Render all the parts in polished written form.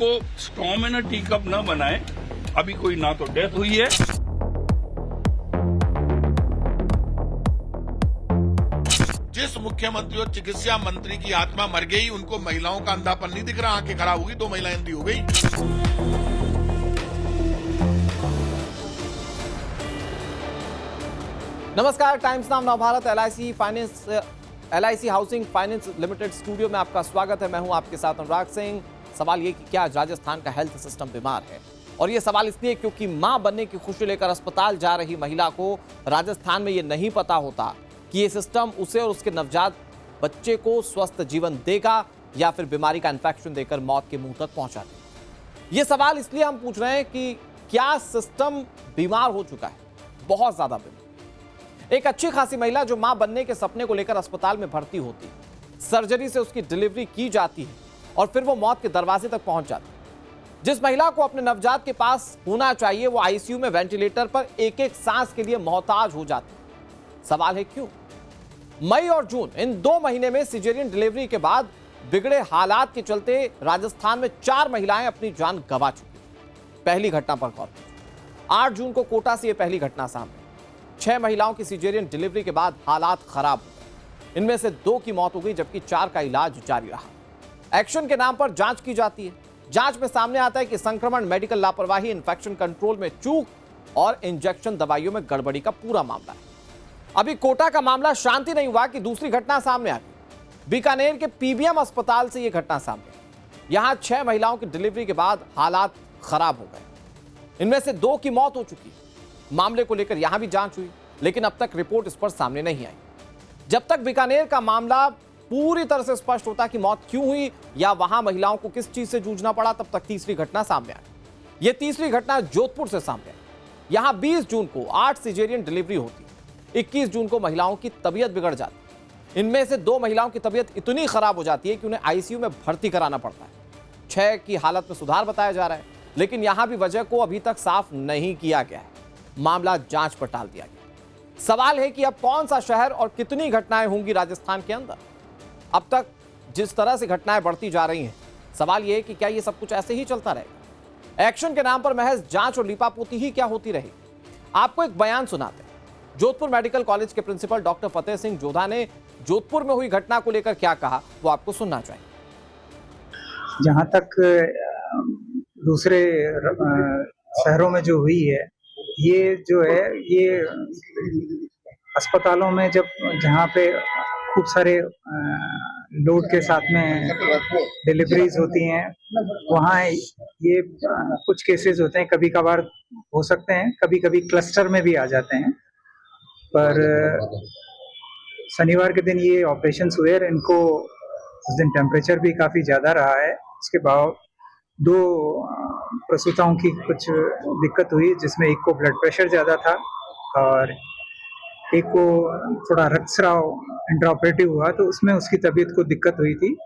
इसको स्टॉर्म इन अ tea cup न बनाए। अभी कोई ना तो डेथ हुई है। जिस मुख्यमंत्री और चिकित्सा मंत्री की आत्मा मर गई, उनको महिलाओं का अंधापन नहीं दिख रहा। आंखें खराब होगी, 2 महिलाएं अंधी हो गई। नमस्कार, टाइम्स नाम Navbharat LIC housing finance limited studio में आपका स्वागत है। मैं हूं आपके साथ अनुराग सिंह। सवाल ये कि क्या राजस्थान का हेल्थ सिस्टम बीमार है, और ये सवाल इसलिए क्योंकि मां बनने की खुशी लेकर अस्पताल जा रही महिला को राजस्थान में ये नहीं पता होता कि ये सिस्टम उसे और उसके नवजात बच्चे को स्वस्थ जीवन देगा या फिर बीमारी का इन्फेक्शन देकर मौत के मुंह तक पहुंचा देगा। ये सवाल इसलिए हम पूछ रहे हैं कि क्या सिस्टम बीमार हो चुका है, बहुत ज्यादा बीमार। एक अच्छी खासी महिला जो मां बनने के सपने को लेकर अस्पताल में भर्ती होती है, सर्जरी से उसकी डिलीवरी की जाती है और फिर वो मौत के दरवाजे तक पहुंच जाती है। जिस महिला को अपने नवजात के पास होना चाहिए, वो आईसीयू में वेंटिलेटर पर एक एक सांस के लिए मोहताज हो जाती है। सवाल है क्यों? मई और जून इन 2 महीने में सिजेरियन डिलीवरी के बाद बिगड़े हालात के चलते राजस्थान में 4 महिलाएं अपनी जान गंवा चुकी। पहली घटना पर गौर करें। 8 जून को कोटा से यह पहली घटना सामने। 6 महिलाओं की सिजेरियन डिलीवरी के बाद हालात खराब हो गए। इनमें से 2 की मौत हो गई, जबकि 4 का इलाज जारी रहा। एक्शन के नाम पर जांच की जाती है। जांच में सामने आता है कि संक्रमण, मेडिकल लापरवाही, इन्फेक्शन कंट्रोल में चूक और इंजेक्शन दवाइयों में गड़बड़ी का पूरा मामला है। अभी कोटा का मामला शांति नहीं हुआ कि दूसरी घटना सामने आ गई। बीकानेर के पीबीएम अस्पताल से यह घटना सामने आई। यहां 6 महिलाओं की डिलीवरी के बाद हालात खराब हो गए। इनमें से 2 की मौत हो चुकी है। मामले को लेकर यहां भी जांच हुई, लेकिन अब तक रिपोर्ट इस पर सामने नहीं आई। जब तक बीकानेर का मामला पूरी तरह से स्पष्ट होता कि मौत क्यों हुई या वहां महिलाओं को किस चीज से जूझना पड़ा, तब तक तीसरी घटना सामने आई। यह तीसरी घटना जोधपुर से सामने आई। यहां 20 जून को 8 सिजेरियन डिलीवरी होती है। 21 जून को महिलाओं की तबीयत बिगड़ जाती है। इनमें से 2 महिलाओं की तबीयत इतनी खराब हो जाती है कि उन्हें आईसीयू में भर्ती कराना पड़ता है। 6 की हालत में सुधार बताया जा रहा है, लेकिन यहां भी वजह को अभी तक साफ नहीं किया गया है। मामला जांच पर टाल दिया गया। सवाल है कि अब कौन सा शहर और कितनी घटनाएं होंगी राजस्थान के अंदर। अब तक जिस तरह से घटनाएं बढ़ती जा रही हैं, सवाल यह है कि क्या ये सब कुछ ऐसे ही चलता रहेगा। एक्शन के नाम पर महज जांच और लीपापोती ही क्या होती रहेगी। आपको एक बयान सुनाते हैं। जोधपुर मेडिकल कॉलेज के प्रिंसिपल डॉक्टर फतेह सिंह जोधा ने जोधपुर में हुई घटना को लेकर क्या कहा, वो आपको सुनना चाहिए। जहां तक दूसरे शहरों में जो हुई है, ये जो है, ये अस्पतालों में जहां पे खूब सारे लोड के साथ में डिलीवरीज होती हैं, वहाँ ये कुछ केसेस होते हैं। कभी कभार हो सकते हैं, कभी कभी क्लस्टर में भी आ जाते हैं। पर शनिवार के दिन ये ऑपरेशंस हुए और इनको उस दिन टेम्परेचर भी काफ़ी ज़्यादा रहा है। उसके बाद 2 प्रसूताओं की कुछ दिक्कत हुई, जिसमें एक को ब्लड प्रेशर ज़्यादा था और एक को थोड़ा रक्तस्राव इंट्राऑपरेटिव हुआ, तो उसमें उसकी तबीयत को दिक्कत हुई थी।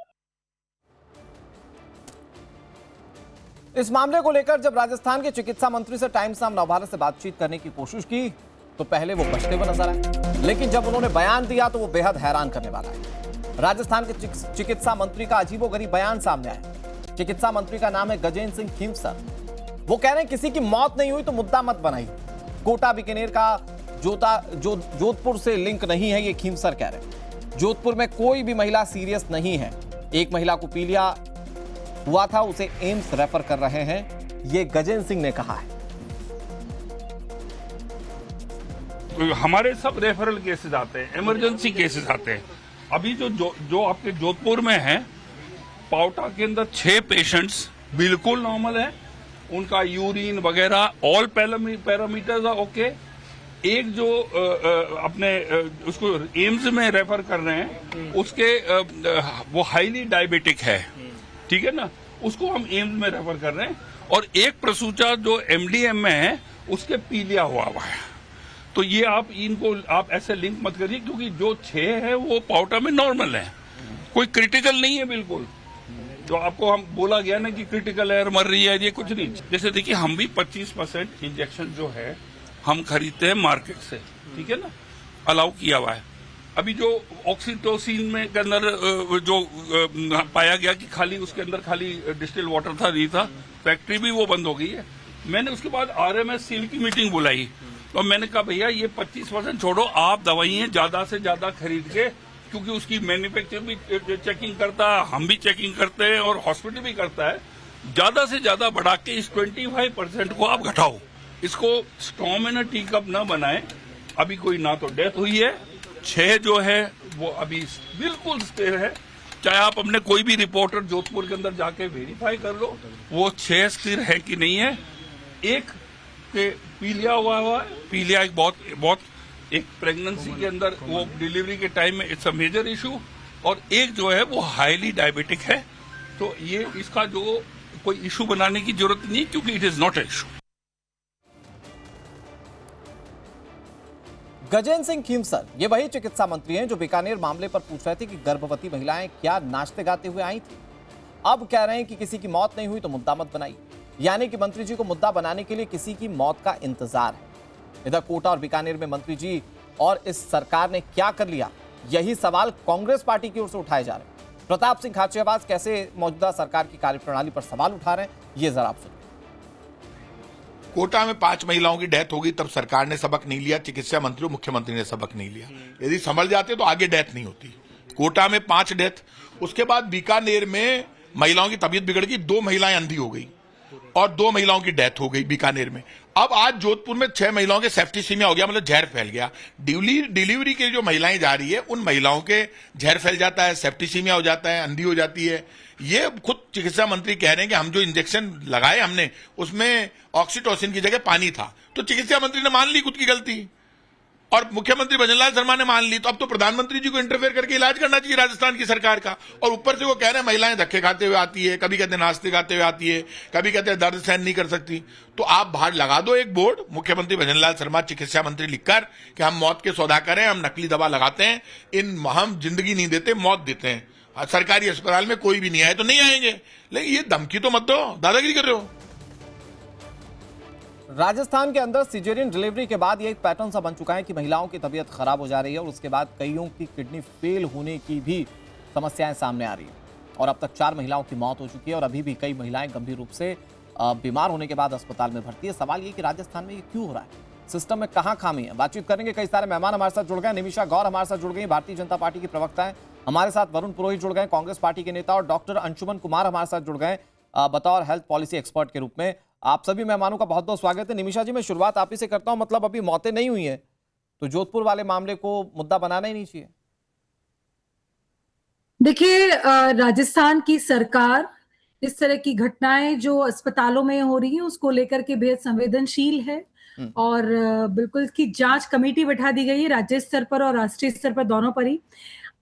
इस मामले को लेकर जब राजस्थान के चिकित्सा मंत्री से टाइम्स नाम नवभारत से बातचीत करने की कोशिश की, तो पहले वो बचते हुए नजर आए, लेकिन जब उन्होंने बयान दिया तो वो बेहद हैरान करने वाला है। राजस्थान के चिकित्सा मंत्री का अजीबोगरीब बयान सामने आया। चिकित्सा मंत्री का नाम है गजेंद्र सिंह खींवसर। वो कह रहे हैं किसी की मौत नहीं हुई तो मुद्दा मत बनाइए। कोटा बीकानेर का जोधपुर से लिंक नहीं है, ये खींवसर कह रहे हैं। जोधपुर में कोई भी महिला सीरियस नहीं है। एक महिला को पीलिया हुआ था, उसे एम्स रेफर कर रहे हैं, ये गजेंद्र सिंह ने कहा है। हमारे सब रेफरल केसेस आते हैं, इमरजेंसी केसेस आते हैं। अभी जो आपके जोधपुर में है, पावटा के अंदर 6 पेशेंट्स बिल्कुल नॉर्मल है। उनका यूरिन वगैरह ऑल पैरामीटर्स आर ओके। एक जो अपने उसको एम्स में रेफर कर रहे हैं, उसके वो हाईली डायबिटिक है, ठीक है ना, उसको हम एम्स में रेफर कर रहे हैं। और एक प्रसूता जो एमडीएम में है, उसके पीलिया हुआ है। तो ये आप ऐसे लिंक मत करिए, क्योंकि जो 6 है वो पाउटा में नॉर्मल है, कोई क्रिटिकल नहीं है बिल्कुल। तो आपको हम बोला गया ना कि क्रिटिकल है, मर रही है, ये कुछ नहीं। जैसे देखिए, हम भी 25% इंजेक्शन जो है हम खरीदते हैं मार्केट से, ठीक है ना, अलाउ किया हुआ है। अभी जो ऑक्सीटोसिन में के अंदर जो पाया गया कि खाली उसके अंदर खाली डिस्टिल वाटर था, नहीं था, फैक्ट्री भी वो बंद हो गई है। मैंने उसके बाद आरएमएस सील की मीटिंग बुलाई और मैंने कहा भैया ये 25% छोड़ो, आप दवाइयां ज्यादा से ज्यादा खरीद के, क्योंकि उसकी मैन्युफैक्चर भी चेकिंग करता है, हम भी चेकिंग करते हैं और हॉस्पिटल भी करता है, ज्यादा से ज्यादा बढ़ा के इस 25% को आप घटाओ, इसको स्टॉर्म इन अ टी कप न बनाए। अभी कोई ना तो डेथ हुई है, 6 जो है वो अभी बिल्कुल स्थिर है। चाहे आप अपने कोई भी रिपोर्टर जोधपुर के अंदर जाके वेरीफाई कर लो, वो 6 स्थिर है कि नहीं है। एक के पीलिया हुआ है, पीलिया एक बहुत एक प्रेगनेंसी के अंदर वो डिलीवरी के टाइम में इट्स अ मेजर इशू, और एक जो है वो हाईली डायबिटिक है। तो ये इसका जो कोई इशू बनाने की जरूरत नहीं, क्योंकि it is not a issue. Gajendra Singh Khimsar ये वही चिकित्सा मंत्री हैं जो बीकानेर मामले पर पूछ रहे थे कि गर्भवती महिलाएं क्या नाचते गाते हुए आई थी। अब कह रहे हैं कि किसी की मौत नहीं हुई तो मुद्दा मत बनाइए, यानी कि मंत्री जी को मुद्दा बनाने के लिए किसी की मौत का इंतजार है। इधर कोटा और बीकानेर में मंत्री जी और इस सरकार ने क्या कर लिया, यही सवाल कांग्रेस पार्टी की ओर से उठाए जा रहे हैं। प्रताप सिंह खाचरियावास कैसे मौजूदा सरकार की कार्यप्रणाली पर सवाल उठा रहे हैं, ये जरा आप सुनिए। कोटा में 5 महिलाओं की डेथ हो गई, तब सरकार ने सबक नहीं लिया, चिकित्सा मंत्री और मुख्यमंत्री ने सबक नहीं लिया। यदि संभल जाते तो आगे डेथ नहीं होती। कोटा में 5 डेथ, उसके बाद बीकानेर में महिलाओं की तबीयत बिगड़ गई, 2 महिलाएं अंधी हो गई और 2 महिलाओं की डेथ हो गई बीकानेर में। अब आज जोधपुर में 6 महिलाओं के सेप्टिसीमिया हो गया, मतलब जहर फैल गया। डिलीवरी के जो महिलाएं जा रही है उन महिलाओं के जहर फैल जाता है, सेप्टिसीमिया हो जाता है, अंधी हो जाती है। ये खुद चिकित्सा मंत्री कह रहे हैं कि हम जो इंजेक्शन लगाए हमने उसमें ऑक्सीटोसिन की जगह पानी था। तो चिकित्सा मंत्री ने मान ली खुद की गलती और मुख्यमंत्री भजनलाल शर्मा ने मान ली। तो अब तो प्रधानमंत्री जी को इंटरफेयर करके इलाज करना चाहिए राजस्थान की सरकार का। और ऊपर से वो कह रहे हैं महिलाएं धक्के खाते हुए आती है, कभी कहते हैं नाचते गाते हुए आती है, कभी कहते हैं दर्द सहन नहीं कर सकती। तो आप बाहर लगा दो एक बोर्ड, मुख्यमंत्री भजनलाल शर्मा चिकित्सा मंत्री लिखकर कि हम मौत के सौदा करें, हम नकली दवा लगाते हैं, हम जिंदगी नहीं देते, मौत देते हैं। सरकारी अस्पताल में कोई भी नहीं आए तो नहीं आएंगे, लेकिन ये धमकी तो मत दो, दादागिरी कर रहे हो। राजस्थान के अंदर सिजेरियन डिलीवरी के बाद ये एक पैटर्न सा बन चुका है कि महिलाओं की तबीयत खराब हो जा रही है और उसके बाद कईयों की किडनी फेल होने की भी समस्याएं सामने आ रही है। और अब तक 4 महिलाओं की मौत हो चुकी है और अभी भी कई महिलाएं गंभीर रूप से बीमार होने के बाद अस्पताल में भर्ती है। सवाल ये कि राजस्थान में ये क्यों हो रहा है, सिस्टम में कहाँ खामी है। बातचीत करेंगे, कई सारे मेहमान हमारे साथ जुड़ गए। निमिषा गौर हमारे साथ जुड़ गई, भारतीय जनता पार्टी की प्रवक्ता है। हमारे साथ वरुण पुरोहित जुड़ गए, कांग्रेस पार्टी के नेता, और डॉक्टर अंशुमन कुमार हमारे साथ जुड़ गए बतौर हेल्थ पॉलिसी एक्सपर्ट के रूप में। आप सभी मेहमानों का बहुत बहुत स्वागत है। निमिषा जी, मैं शुरुआत आप ही से करता हूं। मतलब अभी मौतें नहीं हुई हैं तो जोधपुर वाले मामले को मुद्दा बनाना ही नहीं चाहिए। देखिए, राजस्थान की सरकार इस तरह की घटनाएं जो अस्पतालों में हो रही हैं उसको लेकर के बेहद संवेदनशील है और बिल्कुल की जांच कमेटी बैठा दी गई है राज्य स्तर पर और राष्ट्रीय स्तर पर, दोनों पर ही।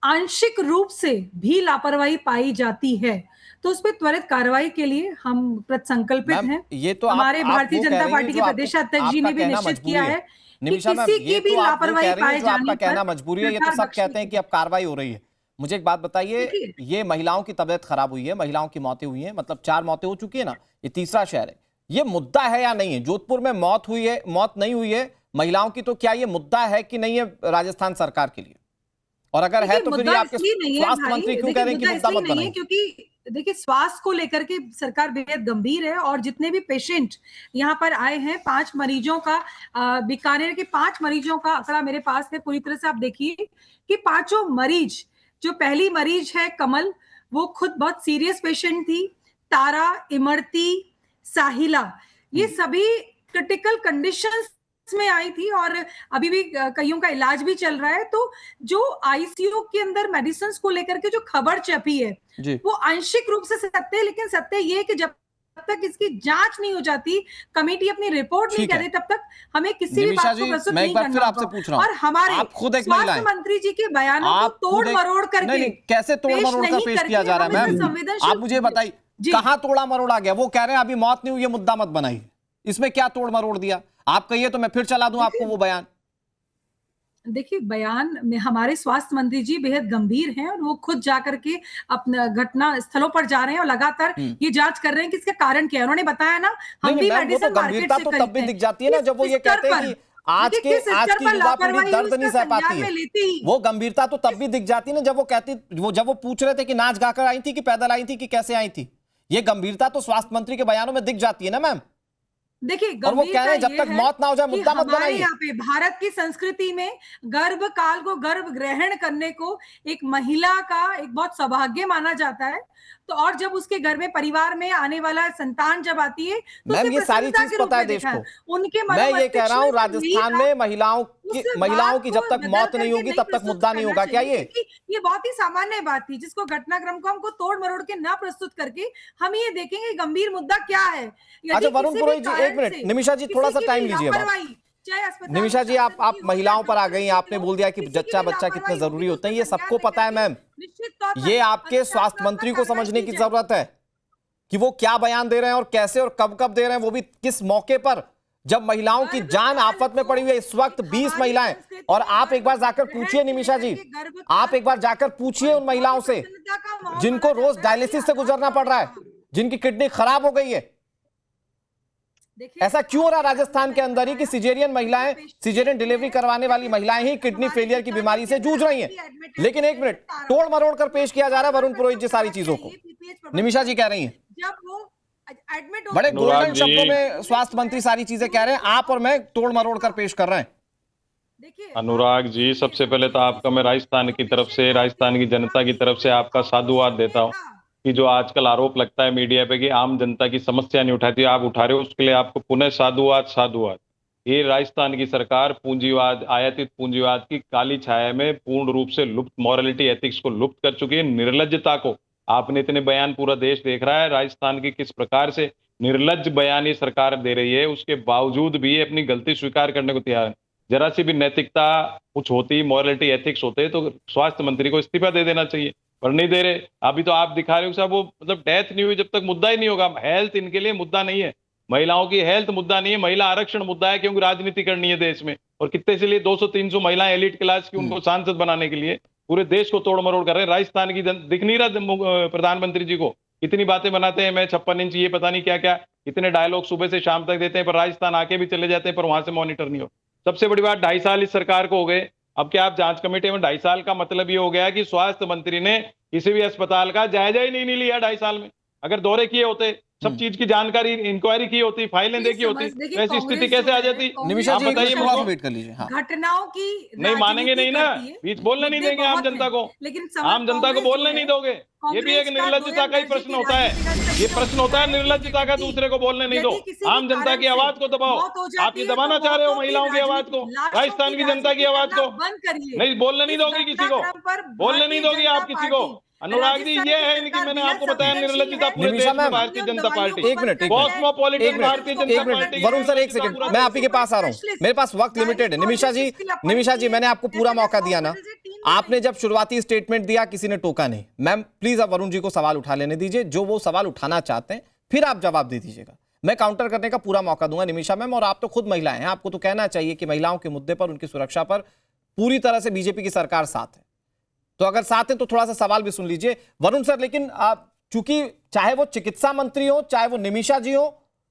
आंशिक रूप से भी लापरवाही पाई जाती है तो उस पर त्वरित कार्रवाई के लिए हम प्रतिसंकल्पित हैं। ये तो हमारे भारतीय जनता पार्टी के प्रदेशाध्यक्ष जी ने भी निश्चित किया है कि किसी की भी लापरवाही पाए जाने पर कहना मजबूरी है। ये तो सब कहते हैं कि अब कार्रवाई हो रही है। मुझे एक बात बताइए, ये महिलाओं की तबीयत खराब हुई है, महिलाओं की मौतें हुई हैं, मतलब 4 मौतें हो चुकी है ना, ये तीसरा शहर है। ये मुद्दा है या नहीं है? जोधपुर में मौत हुई है, मौत नहीं हुई है महिलाओं की, तो क्या ये मुद्दा है कि नहीं है राजस्थान सरकार के लिए? और अगर है तो फिर ये आपके स्वास्थ्य मंत्री क्यों कह रहे हैं कि मुद्दा मत बनाइए? क्योंकि देखिए, स्वास्थ्य को लेकर के सरकार बेहद गंभीर है और जितने भी पेशेंट यहाँ पर आए हैं, 5 मरीजों का, बीकानेर के 5 मरीजों का आंकड़ा मेरे पास है पूरी तरह से। आप देखिए कि 5 मरीज, जो पहली मरीज है कमल, वो खुद बहुत सीरियस पेशेंट थी। तारा, इमरती, साहिला, ये सभी क्रिटिकल कंडीशंस में आई थी और अभी भी कईयों का इलाज भी चल रहा है। तो जो आईसीयू के अंदर मेडिसिन को लेकर के जो खबर छपी है वो आंशिक रूप से सत्य है, लेकिन सत्य ये है कि जब तक इसकी जांच नहीं हो जाती, कमेटी अपनी रिपोर्ट नहीं करे, तब तक हमें किसी भी बात को प्रस्तुत नहीं करना होगा। और हमारे स्वास्थ्य मंत्री जी के बयानों को तोड़ मरोड़ करके कैसे तोड़ मरोड़ कर पेश किया जा रहा है? मैम, आप मुझे बताइए कहां तोड़ा मरोड़ा गया? वो कह रहे हैं अभी मौत नहीं हुई, ये मुद्दा मत बनाइए। इसमें क्या तोड़ मरोड़ दिया? आप कहिए तो मैं फिर चला दूं आपको वो बयान। देखिए, बयान में हमारे स्वास्थ्य मंत्री जी बेहद गंभीर हैं और वो खुद जाकर के अपने घटना स्थलों पर जा रहे हैं और लगातार ये जांच कर रहे हैं कि इसका कारण क्या है। उन्होंने बताया ना, हम भी मेडिसिन मार्केट से तो तब भी दिख जाती है ना जब वो ये कहते हैं कि आज देखिए, के किस आज स्तर की पर युवा पीढ़ी लापरवाही दर्द उसका नहीं सह संज्ञान पाती में है। लेते ही। वो गंभीरता तो तब भी दिख जाती ना जब वो कहती, जब वो पूछ रहे थे कि नाच गाकर आई थी कि पैदल आई थी कि कैसे आई थी। ये गंभीरता तो स्वास्थ्य मंत्री के बयानों में दिख जाती है ना मैम। देखिए, और वो कह रहे हैं गंभीरता जब ये तक है मौत ना हो जाए कि मुद्दा मत हमारे बनाइए। यहाँ पे भारत की संस्कृति में गर्भ काल को गर्भ ग्रहण करने को एक महिला का एक बहुत सौभाग्य माना जाता है। तो और जब उसके घर में परिवार में आने वाला संतान जब आती है तो मैम उसे ये सारी प्रसन्नता चीज के रूप पता है में देश देखा है। को। उनके मैं ये कह मनोमस्तिष्क रहा हूँ में सब यही राजस्थान था। में उस महिलाओं बात की को जब तक बदल मौत नहीं करके होगी नहीं तब तक प्रस्तुत मुद्दा नहीं करना होगा। क्या चाहिए, ये क्योंकि ये बहुत ही सामान्य बात थी जिसको घटनाक्रम को हमको तोड़ मरोड़ के ना प्रस्तुत करके हम ये देखेंगे गंभीर मुद्दा क्या है। अच्छा यदि वरुण किसी भी पुरोहित जी एक कारण मिनट, से निमिषा जी थोड़ा किसी सा की टाइम भी लीजिए। अब लापरवाही, चाहे अस्पताल निमिषा जी आप प्रशासन की हो, महिलाओं पर आ डॉक्टर गई, की आपने हो, बोल दिया कि किसी की जच्चा भी बच्चा कितने लापरवाही जरूरी होगी तो होते हैं, उसका ये सबको संज्ञान पता है लेकर मैम। के निश्चित तौर पर ये आपके स्वास्थ्य अनुशासनात्मक मंत्री को कार्रवाई समझने की की जाए। जरूरत है कि वो क्या बयान दे रहे हैं और कैसे और कब कब दे रहे हैं, वो भी किस मौके पर, जब महिलाओं की जान आफत में पड़ी हुई है। इस वक्त 20 महिलाएं, और आप एक बार जाकर पूछिए निमिषा जी, आप एक बार जाकर पूछिए उन महिलाओं से जिनको रोज डायलिसिस से गुजरना पड़ रहा है, जिनकी किडनी खराब हो गई है। ऐसा क्यों हो रहा है राजस्थान के अंदर ही कि सिजेरियन महिलाएं, सिजेरियन डिलीवरी करवाने वाली महिलाएं ही किडनी फेलियर की बीमारी से जूझ रही हैं। लेकिन एक मिनट, तोड़ मरोड़ कर पेश किया जा रहा है वरुण पुरोहित जी सारी चीजों को। निमिषा जी कह रही हैं, जब वो एडमिट बड़े अनुराग गोल्डन जी, शब्दों में स्वास्थ्य मंत्री सारी चीजें कह रहे हैं, आप और मैं तोड़ मरोड़ कर पेश कर रहे हैं। अनुराग जी, सबसे पहले तो आपका मैं राजस्थान की तरफ से, राजस्थान की जनता की तरफ से आपका साधुवाद देता हूँ कि जो आजकल आरोप लगता है मीडिया पे कि आम जनता की समस्या नहीं उठाती, आप उठा रहे हो, उसके लिए आपको पुनः साधुवाद साधुवाद। ये राजस्थान की सरकार पूंजीवाद, आयातित पूंजीवाद की काली छाया में पूर्ण रूप से लुप्त, मॉरलिटी एथिक्स को लुप्त कर चुकी है। निर्लज्जता को, आपने इतने बयान पूरा देश देख रहा है राजस्थान की किस प्रकार से निर्लज्ज बयान ये सरकार दे रही है, उसके बावजूद भी अपनी गलती स्वीकार करने को तैयार है। जरा सी भी नैतिकता कुछ होती, मॉरलिटी एथिक्स होते तो स्वास्थ्य मंत्री को इस्तीफा दे देना चाहिए, पर नहीं दे रहे। अभी तो आप दिखा रहे हो साहब, वो मतलब डेथ नहीं हुई जब तक मुद्दा ही नहीं होगा। हेल्थ इनके लिए मुद्दा नहीं है, महिलाओं की हेल्थ मुद्दा नहीं है, महिला आरक्षण मुद्दा है, क्योंकि राजनीति करनी है देश में। और कितने से लिए 200-300 महिलाएं एलिट क्लास की, उनको सांसद बनाने के लिए पूरे देश को तोड़ मरोड़ कर रहे हैं। राजस्थान की दिख नहीं रहा प्रधानमंत्री जी को, इतनी बातें बनाते हैं, मैं 56 इंच, ये पता नहीं क्या क्या, इतने डायलॉग सुबह से शाम तक देते हैं, पर राजस्थान आके भी चले जाते हैं, पर वहां से मॉनिटर नहीं हो। सबसे बड़ी बात, 2.5 साल इस सरकार को हो गए। अब क्या आप जांच कमेटी में 2.5 साल का मतलब ये हो गया कि स्वास्थ्य मंत्री ने किसी भी अस्पताल का जायजा ही नहीं लिया 2.5 साल में। अगर दौरे किए होते, सब चीज की जानकारी, इंक्वायरी की होती, फाइलें देखी होती, देखिए, वैसी स्थिति कैसे आ जाती? निमिषा आप जी एक बताइए मिनट थोड़ा सा मुझको। वेट कर लीजिए। हाँ, घटनाओं की नहीं मानेंगे नहीं ना, करती है। बीच बोलने नहीं मुद्दे देंगे आम बहुत जनता हैं, को, लेकिन आम जनता को बोलने नहीं दोगे। ये भी एक निर्लज्जता का ही प्रश्न होता है, ये प्रश्न होता है निर्लज्जता का, दूसरे को बोलने नहीं दो। आम जनता की आवाज को दबाओ, आप ये दबाना चाह रहे हो महिलाओं की आवाज को, राजस्थान की जनता की आवाज को। बंद करिए, नहीं, बोलने नहीं दोगी किसी को, बोलने नहीं दोगी आप किसी को। अनुराग जी, ये है इनकी, मैंने आपको बताया निर्लज्जता पूरे देश में भारतीय जनता पार्टी, एक minute cosmopolitan Bharatiya Janata party. Varun sir एक सेकंड, मैं आप ही के पास आ रहा हूं, मेरे पास वक्त लिमिटेड है। निमिषा जी मैंने आपको पूरा मौका दिया ना, आपने जब शुरुआती स्टेटमेंट दिया किसी ने टोका नहीं। मैम प्लीज अब वरुण जी को सवाल उठा लेने दीजिए, जो वो सवाल उठाना चाहते हैं, फिर आप जवाब दे दीजिएगा। मैं काउंटर करने का पूरा मौका दूंगा निमिषा मैम, और आप तो खुद महिलाएं हैं, आपको तो कहना चाहिए कि महिलाओं के मुद्दे पर, उनकी सुरक्षा पर पूरी तरह से बीजेपी की सरकार साथ है। तो अगर साथ है तो थोड़ा सा सवाल भी सुन लीजिए वरुण सर। लेकिन चूंकि चाहे वो चिकित्सा मंत्री हो, चाहे वो निमिषा जी हो,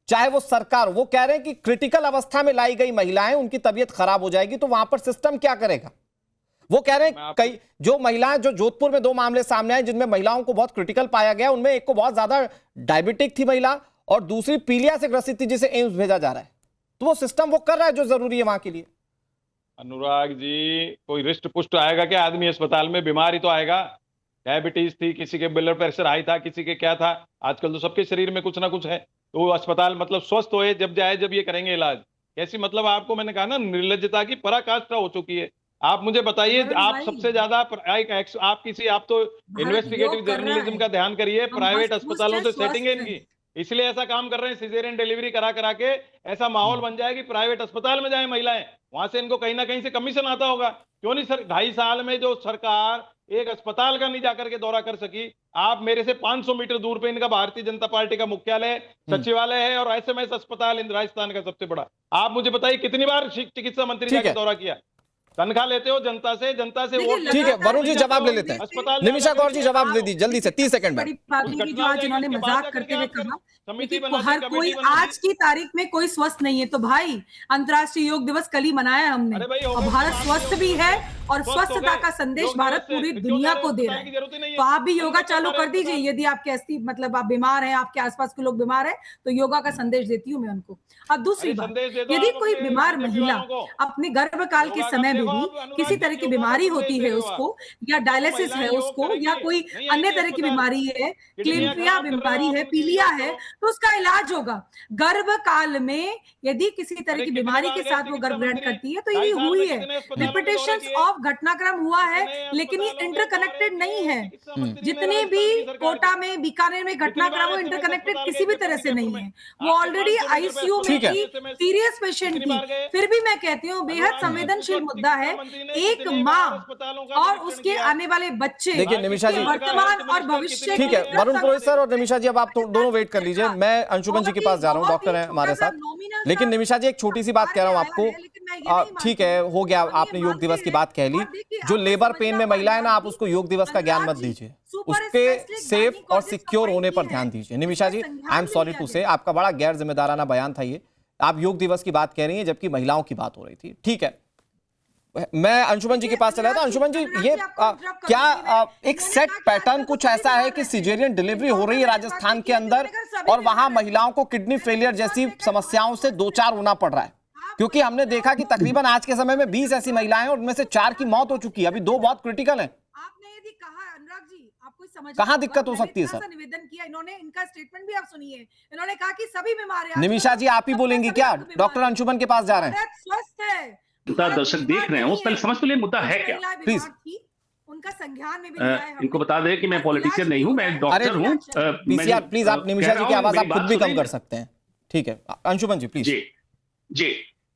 चाहे वो सरकार, वो कह रहे हैं कि क्रिटिकल अवस्था में लाई गई महिलाएं, उनकी तबीयत खराब हो जाएगी, तो वहां पर सिस्टम क्या करेगा? वो कह रहे हैं कई जो महिलाएं, जो जोधपुर में 2 मामले सामने आए जिनमें महिलाओं को बहुत क्रिटिकल पाया गया, उनमें एक को बहुत ज्यादा डायबिटिक थी महिला और दूसरी पीलिया से ग्रसित थी, जिसे एम्स भेजा जा रहा है। तो वो सिस्टम वो कर रहा है जो जरूरी है वहां के लिए। अनुराग जी, कोई रिष्ट पुष्ट आएगा क्या आदमी अस्पताल में? बीमारी तो आएगा, डायबिटीज थी, किसी के ब्लड प्रेशर हाई था, किसी के क्या था, आजकल तो सबके शरीर में कुछ ना कुछ है। तो वो अस्पताल मतलब स्वस्थ होए जब जाए, जब ये करेंगे इलाज। कैसी मतलब, आपको मैंने कहा ना निर्लज्जता की पराकाष्ठा हो चुकी है। आप मुझे बताइए, आप सबसे ज्यादा आप तो इन्वेस्टिगेटिव जर्नलिज्म का ध्यान करिए, प्राइवेट अस्पतालों से सेटिंग है इनकी, इसलिए ऐसा काम कर रहे हैं। सिजेरियन डिलीवरी करा के ऐसा माहौल बन जाए कि प्राइवेट अस्पताल में जाए महिलाएं, वहां से इनको कहीं ना कहीं से कमीशन आता होगा। क्यों नहीं सर, 2.5 साल में जो सरकार एक अस्पताल का नहीं जाकर के दौरा कर सकी। आप मेरे से 500 मीटर दूर पे इनका भारतीय जनता पार्टी का मुख्यालय, सचिवालय है, और एसएमएस अस्पताल राजस्थान का सबसे बड़ा। आप मुझे बताइए कितनी बार चिकित्सा मंत्री ने दौरा किया? तनख्वाह लेते हो जनता से देखिए, वोट ठीक है, वरुण जी जवाब ले लेते हैं। अस्पताल निमिषा कौर जी जवाब दे दी जल्दी से, 30 सेकंड में। बड़ी बात उस नहीं की जो घटना आज इन्होंने के बाद मजाक जाकर करते हुए के आप कहा समिति कि बना दी, हर कमेटी कोई बना दी। आज की तारीख में कोई स्वस्थ नहीं है। तो भाई अंतर्राष्ट्रीय योग दिवस कल ही मनाया हमने, अरे भाई, हो और गए, भारत आप स्वस्थ योग भी है और स्वस्थ हो स्वस्थता गए। का संदेश योग भारत दिवस से पूरी क्यों दुनिया कह रहे को हो दे रहा अस्पताल की जरूरत ही नहीं है। है? तो आप भी उनका योगा क्या चालू कार्य कर दीजिए। अस्पताल? यदि आपके मतलब आप बीमार हैं, आपके आसपास के लोग बीमार हैं, तो योगा का संदेश देती हूँ मैं उनको। अब दूसरी अरे बात, संदेश दे दो यदि आप कोई अपने बीमार बीजेपी महिला वालों को। अपने गर्भकाल के योगा का समय में देखो भी आप, अनुराग किसी जी, तरह की योगा का बीमारी संदेश होती दे है रहे हो उसको, आप। या तो डायलिसिस है महिलाएं योग उसको, करेंगी, या कोई नहीं अन्य आएंगी तरह की अस्पताल। बीमारी है, किडनियां क्लिम्पिया खराब कर रहे हो बीमारी आप, है, उनकी पीलिया योग है, करो। तो उसका इलाज होगा। गर्भकाल में यदि किसी तरह अरे की कितने बीमारी बार के गए साथ वो चिकित्सा गर्भ ग्रहण मंत्री? करती है, तो 2.5 ये साल हुई में है। कितने अस्पतालों के दौरे रिपीटेशंस किए? ऑफ घटनाक्रम हुआ है, कितने लेकिन ये अस्पतालों के इंटरकनेक्टेड दौरे नहीं किए है। चिकित्सा मंत्री ने जितने राजस्थान भी की सरकार कोटा के? में, बीकानेर में कितनी घटनाक्रम बार वो SMS इंटरकनेक्टेड अस्पताल किसी गए भी थे तरह से जयपुर नहीं में? है। वो आपके ऑलरेडी 500 मीटर पे आईसीयू में ठीक है। थी, SMS सीरियस पेशेंट कितनी थी। बार गए? फिर भी मैं कहती हूँ बेहद अनुराग जी, संवेदनशील तो मुद्दा है। चिकित्सा मंत्री ने एक कितनी माँ बार अस्पतालों का और निरीक्षण उसके किया? आने वाले बच्चे देखिए, निमिषा के जी, वर्तमान और भविष्य ठीक की है, वरुण पुरोहित सर और निमिषा जी, अब आप दोनों वेट कर लीजिए। मैं अंशुमन जी के पास जा रहा हूँ, डॉक्टर हैं हमारे साथ। लेकिन निमिषा जी, एक छोटी सी बात कह रहा हूँ आपको। ठीक है, हो गया, आपने योग दिवस की बात कह ली। जो लेबर पेन में महिला है ना, आप उसको योग दिवस का ज्ञान मत दीजिए, उसके सेफ और सिक्योर होने पर ध्यान दीजिए। निमिषा जी, आई एम सॉरी टू से, आपका बड़ा गैर जिम्मेदाराना बयान था ये। आप योग दिवस की बात कह रही हैं जबकि महिलाओं की बात हो रही थी। ठीक है, मैं अंशुमन जी के पास चला था। अंशुमन जी, ये क्या एक सेट पैटर्न कुछ ऐसा है कि सिजेरियन डिलीवरी हो रही है राजस्थान के अंदर, और वहां महिलाओं को किडनी फेलियर जैसी समस्याओं से दो चार होना पड़ रहा है? क्योंकि हमने देखा कि तकरीबन आज के समय में 20 ऐसी महिलाएं हैं और उनमें से 4 की मौत हो चुकी है, अभी 2 बहुत क्रिटिकल हैं। आपने यदि कहा, अनुराग जी, आपको समझ कहां दिक्कत हो सकती है सर? निवेदन किया इन्होंने, इनका स्टेटमेंट भी आप सुनिए। इन्होंने कहा कि सभी बीमार हैं। निमिषा जी, आप ही बोलेंगी क्या? डॉक्टर अंशुमन के पास जा रहे हैं। स्वस्थ है, दर्शक देख रहे हैं, उस पहले समझ तो ले मुद्दा है क्या। प्लीज। उनका संज्ञान में भी लिया है हमने। इनको बता दें कि मैं पॉलिटिशियन नहीं हूं, मैं डॉक्टर हूं। पीसीआर प्लीज, आप निमिषा जी की आवाज आप खुद भी कम कर सकते हैं। ठीक है, अंशुमन जी प्लीज। जी,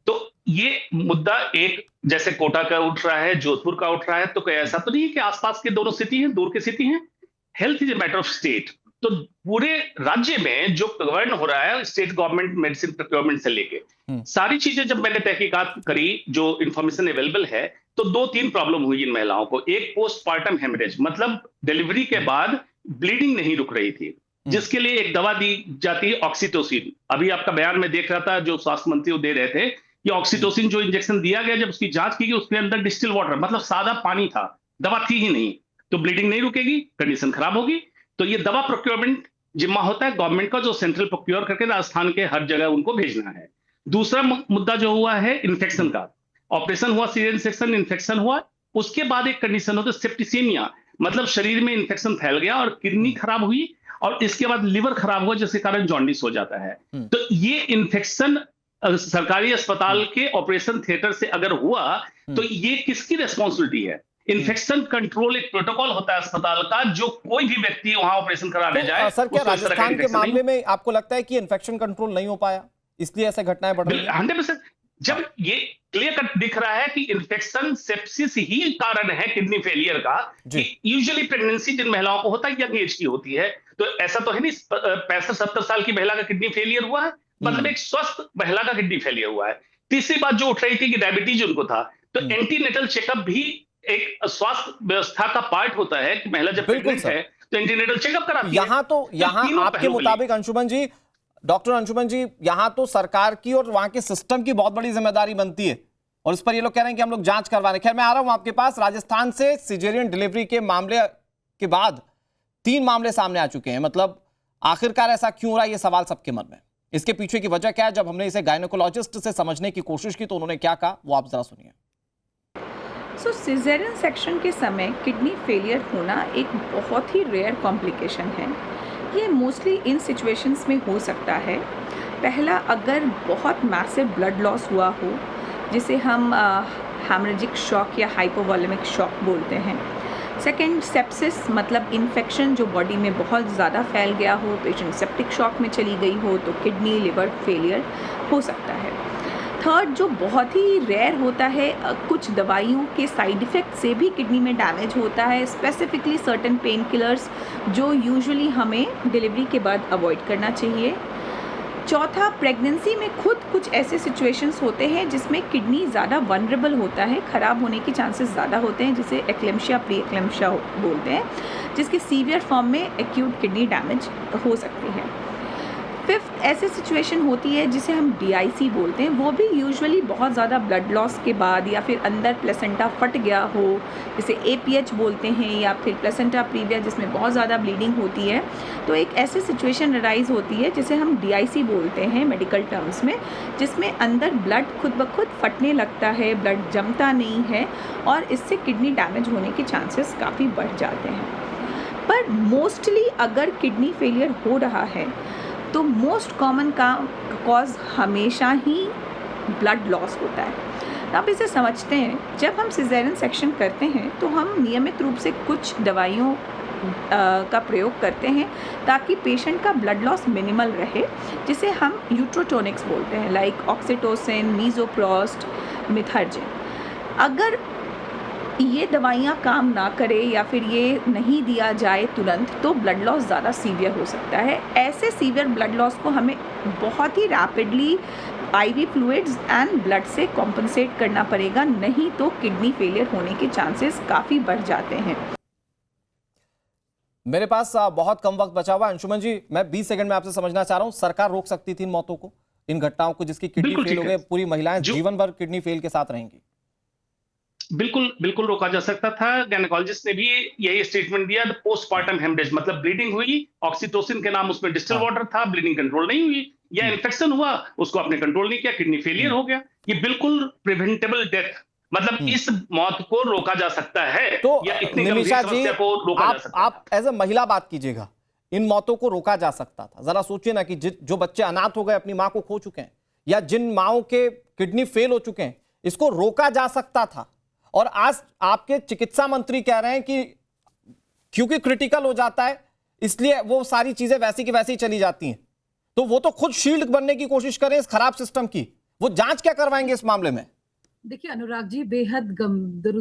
तो ये मुद्दा एक जैसे कोटा का उठ रहा है, जोधपुर का उठ रहा है, तो कोई ऐसा तो नहीं है कि आसपास के दोनों सिटी हैं, दूर की सिटी हैं। Health is a matter of state. तो पूरे राज्य में जो गवर्न हो रहा है, स्टेट गवर्नमेंट मेडिसिन प्रोक्योरमेंट से लेके सारी चीजें, जब मैंने तहकीकात करी, जो इंफॉर्मेशन अवेलेबल है, तो 2-3 प्रॉब्लम हुई इन महिलाओं को। एक पोस्टमार्टम हेमरेज, मतलब डिलीवरी के बाद ब्लीडिंग नहीं रुक रही थी, जिसके लिए एक दवा दी जाती है ऑक्सीटोसिन। अभी आपका बयान में देख रहा था, जो स्वास्थ्य मंत्री वो दे रहे थे, ये ऑक्सीटोसिन जो इंजेक्शन दिया गया, जब उसकी जांच की गई, उसके अंदर डिस्टिल वाटर, मतलब सादा पानी था, दवा थी ही नहीं। तो ब्लीडिंग नहीं रुकेगी, कंडीशन खराब होगी। तो ये दवा प्रोक्योरमेंट जिम्मा होता है गवर्नमेंट का, जो सेंट्रल प्रोक्योर करके राजस्थान के हर जगह उनको भेजना है। दूसरा मुद्दा जो हुआ है इन्फेक्शन का, ऑपरेशन हुआ, सीरियस सेक्शन इन्फेक्शन हुआ, उसके बाद एक कंडीशन होता है सेप्टिसेमिया, मतलब शरीर में इन्फेक्शन फैल गया और किडनी खराब हुई, और इसके बाद लिवर खराब हुआ, जिसके कारण जॉन्डिस हो जाता है। तो ये इन्फेक्शन सरकारी अस्पताल के ऑपरेशन थिएटर से अगर हुआ, तो ये किसकी रेस्पॉन्सिबिलिटी है? इन्फेक्शन कंट्रोल एक प्रोटोकॉल होता है अस्पताल का, जो कोई भी व्यक्ति वहां ऑपरेशन कराने जाए। सर, क्या राजस्थान के मामले में आपको लगता है कि इन्फेक्शन कंट्रोल नहीं हो पाया, इसलिए ऐसे घटनाएं बढ़ रही हैं? 100%। जब ये क्लियर कट दिख रहा है कि इन्फेक्शन सेप्सिस ही कारण है किडनी फेलियर का, कि यूजुअली प्रेगनेंसी जिन महिलाओं को होता है यंग एज की होती है, तो ऐसा तो है नहीं 65-70 साल की महिला का किडनी फेलियर हुआ है, मतलब एक स्वस्थ महिला का किडनी फेलियर हुआ है। तीसरी बात जो उठ रही थी कि डायबिटीज उनको था, तो एंटीनेटल चेकअप भी एक स्वास्थ्य व्यवस्था का पार्ट होता है कि महिला जब प्रेग्नेंट है तो एंटीनेटल चेकअप कराती है। यहाँ आपके मुताबिक अंशुमन जी, डॉक्टर अंशुमन जी, यहाँ तो सरकार की और वहां के सिस्टम की बहुत बड़ी जिम्मेदारी बनती है, और इस पर ये लोग कह रहे हैं कि हम लोग जांच करवा रहे हैं। खैर, मैं आ रहा हूं आपके पास। राजस्थान से सिजेरियन डिलीवरी के मामले के बाद 3 मामले सामने आ चुके हैं। मतलब आखिरकार ऐसा क्यों हो रहा है, ये सवाल सबके मन में। इसके पीछे की वजह क्या है? जब हमने इसे गायनेकोलॉजिस्ट से समझने की कोशिश की तो उन्होंने क्या कहा, वो आप जरा सुनिए। सिजेरियन सेक्शन के समय किडनी फेलियर होना एक बहुत ही रेयर कॉम्प्लिकेशन है। ये मोस्टली इन सिचुएशंस में हो सकता है। पहला, अगर बहुत मैसिव ब्लड लॉस हुआ हो, जिसे हम हैमरेजिक शॉक या हाइपोवॉलेमिक शॉक बोलते हैं। सेकेंड, सेप्सिस, मतलब इन्फेक्शन जो बॉडी में बहुत ज़्यादा फैल गया हो, पेशेंट सेप्टिक शॉक में चली गई हो, तो किडनी लिवर फेलियर हो सकता है। थर्ड, जो बहुत ही रेयर होता है, कुछ दवाइयों के साइड इफ़ेक्ट से भी किडनी में डैमेज होता है, स्पेसिफिकली सर्टेन पेन किलर्स जो यूजुअली हमें डिलीवरी के बाद अवॉइड करना चाहिए। चौथा, प्रेगनेंसी में खुद कुछ ऐसे सिचुएशंस होते हैं जिसमें किडनी ज़्यादा वनरेबल होता है, ख़राब होने के चांसेस ज़्यादा होते हैं, जिसे एक्लेम्शिया प्री एक्लेम्शिया बोलते हैं, जिसकी सीवियर फॉर्म में एक्यूट किडनी डैमेज हो सकती है। फिफ्थ, ऐसे सिचुएशन होती है जिसे हम DIC बोलते हैं, वो भी यूजुअली बहुत ज़्यादा ब्लड लॉस के बाद या फिर अंदर प्लेसेंटा फट गया हो, जिसे APH बोलते हैं, या फिर प्लेसेंटा प्रीविया जिसमें बहुत ज़्यादा ब्लीडिंग होती है। तो एक ऐसी सिचुएशन अराइज होती है जिसे हम DIC बोलते हैं मेडिकल टर्म्स में, जिसमें अंदर ब्लड खुद ब खुद फटने लगता है, ब्लड जमता नहीं है और इससे किडनी डैमेज होने के चांसेस काफ़ी बढ़ जाते हैं। पर मोस्टली अगर किडनी फेलियर हो रहा है तो मोस्ट कॉमन का कॉज हमेशा ही ब्लड लॉस होता है। आप इसे समझते हैं, जब हम सिजेरियन सेक्शन करते हैं तो हम नियमित रूप से कुछ दवाइयों का प्रयोग करते हैं ताकि पेशेंट का ब्लड लॉस मिनिमल रहे, जिसे हम यूट्रोटोनिक्स बोलते हैं, लाइक ऑक्सीटोसिन, मीज़ोप्रोस्ट, मिथर्जिन। अगर ये दवाइयाँ काम ना करे या फिर ये नहीं दिया जाए तुरंत, तो ब्लड लॉस ज़्यादा सीवियर हो सकता है। ऐसे सीवियर ब्लड लॉस को हमें बहुत ही rapidly IV fluids and blood से कॉम्पनसेट करना पड़ेगा, नहीं तो किडनी फेलियर होने के चांसेस काफ़ी बढ़ जाते हैं। मेरे पास बहुत कम वक्त बचा हुआ है। अंशुमन जी, मैं 20 सेकंड में आपसे समझना चाह रहा हूं, सरकार रोक सकती थी इन मौतों को, इन घटनाओं को, जिसकी किडनी फेल हो गई, पूरी महिलाएं जीवन भर किडनी फेल के साथ रहेंगी? बिल्कुल रोका जा सकता था। गायनेकोलॉजिस्ट ने भी यही स्टेटमेंट दिया, पोस्टमार्टम हेमरेज, मतलब ब्लीडिंग हुई, ऑक्सीटोसिन के नाम उसमें डिस्टिल वाटर था, ब्लीडिंग कंट्रोल नहीं हुई, या इन्फेक्शन हुआ, उसको आपने कंट्रोल नहीं किया, किडनी फेलियर हो गया। ये बिल्कुल प्रिवेंटेबल डेथ, मतलब इस मौत को रोका जा सकता है। तो या इतनी निमिषा गंभीर जी, समस्या को रोका जा सकता है। आप एज ए महिला बात कीजिएगा, इन मौतों को रोका जा सकता था। जरा सोचिए ना कि जो बच्चे अनाथ हो गए, अपनी मां को खो चुके हैं, या जिन माओं के किडनी फेल हो चुके हैं, इसको रोका जा सकता था। और आज आपके चिकित्सा मंत्री कह रहे हैं कि क्योंकि क्रिटिकल हो जाता है इसलिए वो सारी चीजें वैसी की वैसी चली जाती हैं। तो वो तो खुद शील्ड बनने की कोशिश करें इस खराब सिस्टम की, वो जांच क्या करवाएंगे इस मामले में? देखिए अनुराग जी, बेहद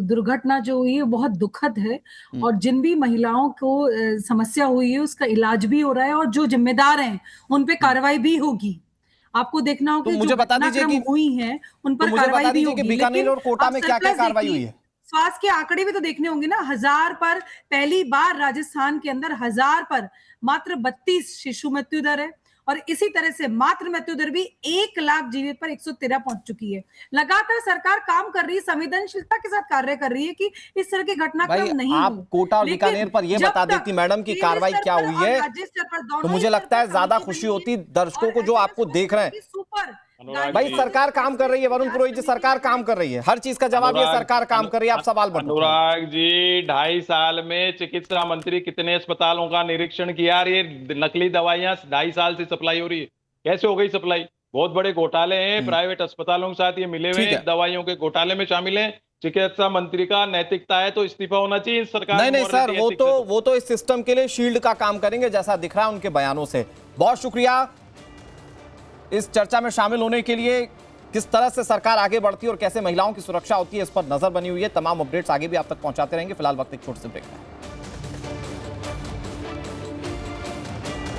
दुर्घटना जो हुई है बहुत दुखद है, और जिन भी महिलाओं को समस्या हुई है उसका इलाज भी हो रहा है, और जो जिम्मेदार हैं उन पे कार्रवाई भी होगी। आपको देखना होगा तो मुझे बता दीजिए कि हुई है उन पर कार्रवाई भी होगी। बीकानेर और कोटा में क्या क्या कार्रवाई हुई है? स्वास्थ्य के आंकड़े भी तो देखने होंगे ना। 1000 पर पहली बार राजस्थान के अंदर 1000 पर मात्र 32 शिशु मृत्यु दर है, और इसी तरह से मातृ मृत्यु दर भी 1 लाख जीवित पर 113 पहुंच चुकी है। लगातार सरकार काम कर रही है, संवेदनशीलता के साथ कार्य कर रही है कि इस तरह के घटनाक्रम नहीं हो। आप कोटा और बीकानेर पर यह बता देती मैडम की कार्रवाई क्या हुई है, तो मुझे लगता है ज्यादा खुशी होती दर्शकों को जो आपको देख रहे हैं। भाई सरकार काम कर रही है, वरुण पुरोहित जी, सरकार काम कर रही है, हर चीज का जवाब ये सरकार काम कर रही है। आप सवाल बताओ। अनुराग जी, 2.5 साल में चिकित्सा मंत्री कितने अस्पतालों का निरीक्षण किया? ये नकली दवाइयां 2.5 साल से सप्लाई हो रही है, कैसे हो गई सप्लाई? बहुत बड़े घोटाले हैं, प्राइवेट अस्पतालों के साथ ये मिले हुए हैं, दवाइयों के घोटाले में शामिल है। चिकित्सा मंत्री का नैतिकता है तो इस्तीफा होना चाहिए सरकार। नहीं सर, वो तो इस सिस्टम के लिए शील्ड का काम करेंगे, जैसा दिख रहा है उनके बयानों से। बहुत शुक्रिया इस चर्चा में शामिल होने के लिए। किस तरह से सरकार आगे बढ़ती है और कैसे महिलाओं की सुरक्षा होती है, इस पर नजर बनी हुई है। तमाम अपडेट्स आगे भी आप तक पहुंचाते रहेंगे। फिलहाल वक्त एक छोटे से ब्रेक है।